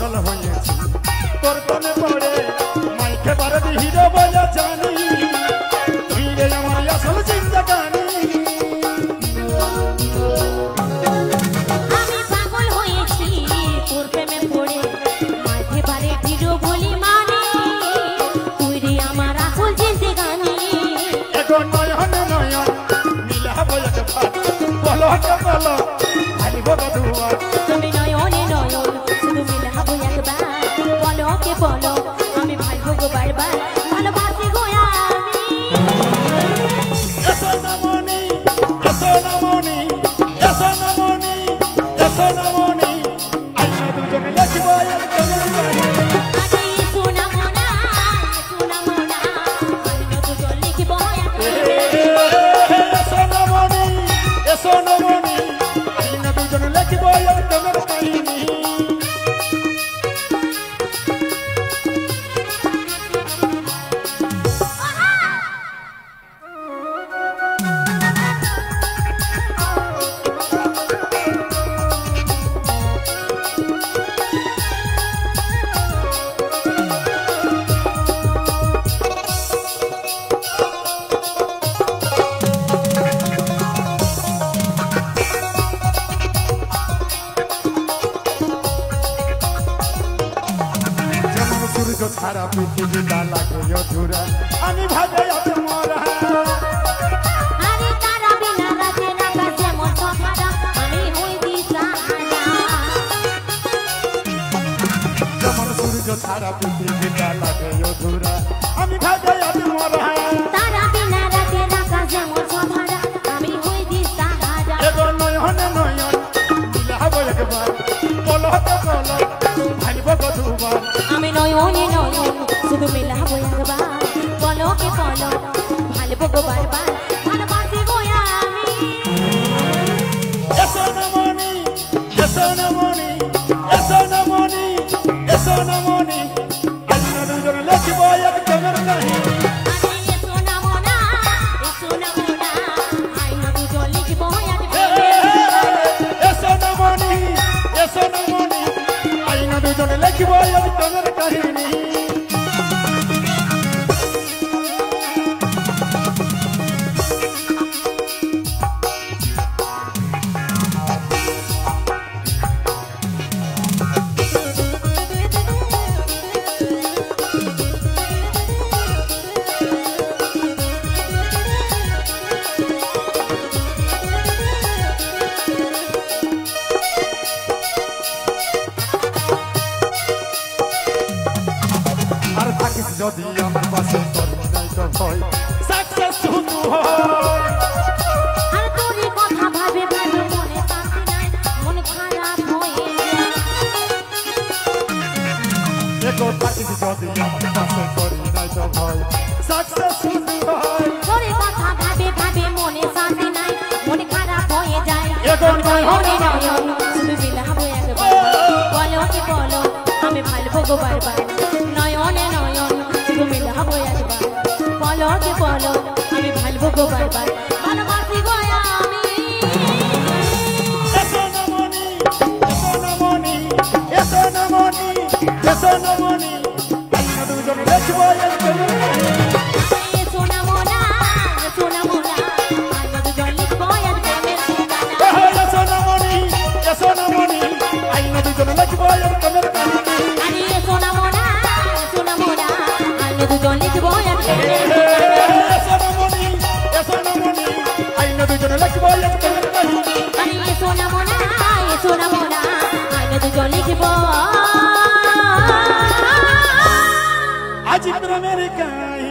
পাগল হয়েছি তোর প্রেমে পড়ে মাইকে বারে হিরো বলে জানি তুই রে আমার আসল জিন্দেগানি আমি পাগল হয়েছি তোর প্রেমে পড়ে মাইকে বারে হিরো বলি মানে তুই রে আমার আসল জিন্দেগানি এখন নয়ন নয়ন মিলাবো একবার বলো তো বলো আলিব দুয়ার তুমি নয়নে নয়ন শুধু মিলাবো একবার বলো কে বলো আমি ভালবো বারবার ভালোবাসি গো আমি এসো না মনি এসো না মনি এসো না মনি এসো না মনি আমরা দুজনে লিখব এক প্রেমের কাহিনী আগে সোনা মোনা আমি দুজন লিখব এসো না মনি এসো না মনি আমরা দুজনে লিখব এক প্রেমের কাহিনী সূর্য ছাড়া পৃথিবীটা লাগে অধুরা আমি ভাবে আছে মরা আরে তারা বিনা রাতে রাখা যেমন সহারা আমি হই দিশাহারা যেমন সূর্য ছাড়া পৃথিবীটা লাগে অধুরা আমি ভাবে আছে মরা তারা বিনা রাতে রাখা যেমন সহারা আমি হই দিশাহারা এগো নয়ন নয়ন মিলাবো একবার বলো তো বলো ভালবো দুবার আমি নয়নে নয়ন শুধু মিলাবো একবার বলো কে বলো ভালবো গো বারবার ভালোবাসি গো আমি এসো না মনি এসো না মনি এসো না মনি এসো না মনি আমরা দুজনে লিখব এক প্রেমের কাহিনী আরে সোনা মোনা আই না দুজন লিখব এক এসো না মনি এসো না মনি আমরা দুজনে লিখব এক প্রেমের কাহিনী আর থাকিস যদি আমার পাশে করি নাই তো ভয় সাকসেস শুধু হয় আর তোরই কথা ভাবে ভাবে মনে শান্তি নাই মন খারাপ হয়ে যায় এগো থাকিস যদি আমার পাশে করি নাই তো ভয় সাকসেস শুধু হয় তোরই কথা ভাবে ভাবে মনে শান্তি নাই মন খারাপ হয়ে যায় এগো নয়নে নয়ন শুধু মিলাবো একবার বলো কে বলো আমি ভালবো গো বারবার নয়নে নয়ন শুধু মিলাবো একবার বলো কে বলো আমি ভালবো গো বারবার ভালোবাসি গো আমি এসো না মনি এসো না মনি এসো না মনি এসো না মনি আমরা দুজনে লিখব এক প্রেমের কাহিনী সোনা মোনা আমি দুজন লিখবো এক প্রেমের ঠিকানা এসো না মনি আমরা দুজনে লিখব এক প্রেমের কাহিনী আরে সোনা মোনা আমি দুজন লিখবো এক প্রেমের ঠিকানা এসো না মনি আমরা দুজনে লিখব এক প্রেমের কাহিনী আরে সোনা মোনা আমি দুজন লিখবো আজ প্রেমের কাহিনী